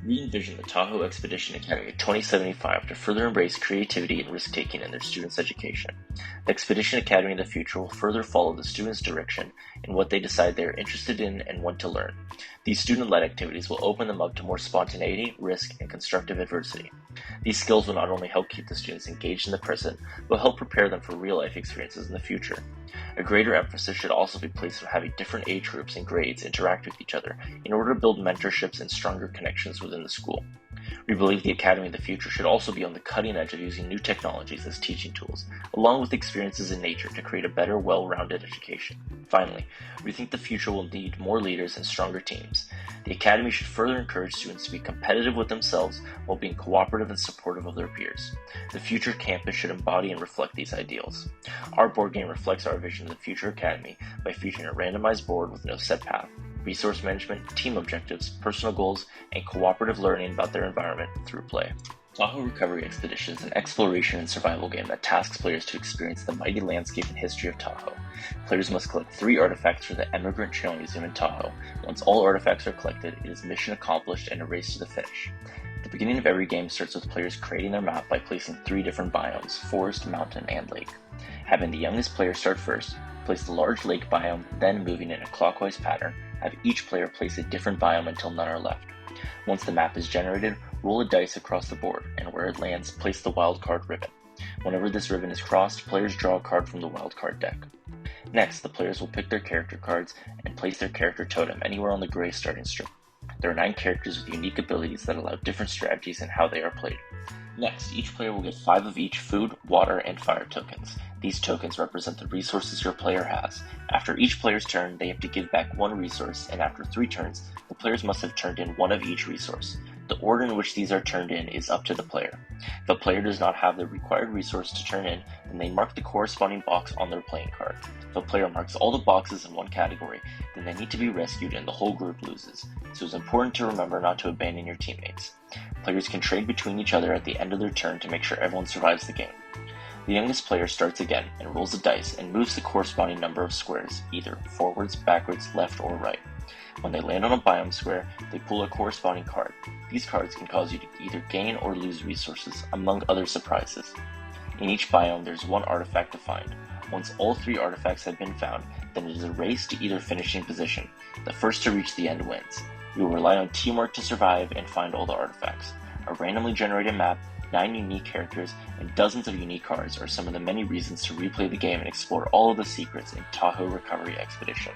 re-envision the Tahoe Expedition Academy of 2075 to further embrace creativity and risk-taking in their students' education. The Expedition Academy in the future will further follow the students' direction in what they decide they are interested in and want to learn. These student-led activities will open them up to more spontaneity, risk, and constructive adversity. These skills will not only help keep the students engaged in the present, but help prepare them for real-life experiences in the future. A greater emphasis should also be placed on having different age groups and grades interact with each other in order to build mentorships and stronger connections within the school. We believe the Academy of the future should also be on the cutting edge of using new technologies as teaching tools, along with experiences in nature to create a better, well-rounded education. Finally, we think the future will need more leaders and stronger teams. The Academy should further encourage students to be competitive with themselves while being cooperative and supportive of their peers. The future campus should embody and reflect these ideals. Our board game reflects our vision of the future Academy by featuring a randomized board with no set path, resource management, team objectives, personal goals, and cooperative learning about their environment through play. Tahoe Recovery Expedition is an exploration and survival game that tasks players to experience the mighty landscape and history of Tahoe. Players must collect 3 artifacts for the Emigrant Trail Museum in Tahoe. Once all artifacts are collected, it is mission accomplished and a race to the finish. The beginning of every game starts with players creating their map by placing 3 different biomes: forest, mountain, and lake. Having the youngest player start first, place the large lake biome, then moving in a clockwise pattern, have each player place a different biome until none are left. Once the map is generated, roll a dice across the board, and where it lands, place the wildcard ribbon. Whenever this ribbon is crossed, players draw a card from the wildcard deck. Next, the players will pick their character cards and place their character totem anywhere on the gray starting strip. There are 9 characters with unique abilities that allow different strategies in how they are played. Next, each player will get 5 of each food, water, and fire tokens. These tokens represent the resources your player has. After each player's turn, they have to give back 1 resource, and after 3 turns, the players must have turned in 1 of each resource. The order in which these are turned in is up to the player. If a player does not have the required resource to turn in, then they mark the corresponding box on their playing card. If a player marks all the boxes in one category, then they need to be rescued and the whole group loses. So it's important to remember not to abandon your teammates. Players can trade between each other at the end of their turn to make sure everyone survives the game. The youngest player starts again and rolls a dice and moves the corresponding number of squares, either forwards, backwards, left, or right. When they land on a biome square, they pull a corresponding card. These cards can cause you to either gain or lose resources, among other surprises. In each biome, there's 1 artifact to find. Once all 3 artifacts have been found, then it is a race to either finishing position. The first to reach the end wins. You will rely on teamwork to survive and find all the artifacts. A randomly generated map, 9 unique characters, and dozens of unique cards are some of the many reasons to replay the game and explore all of the secrets in Tahoe Recovery Expedition.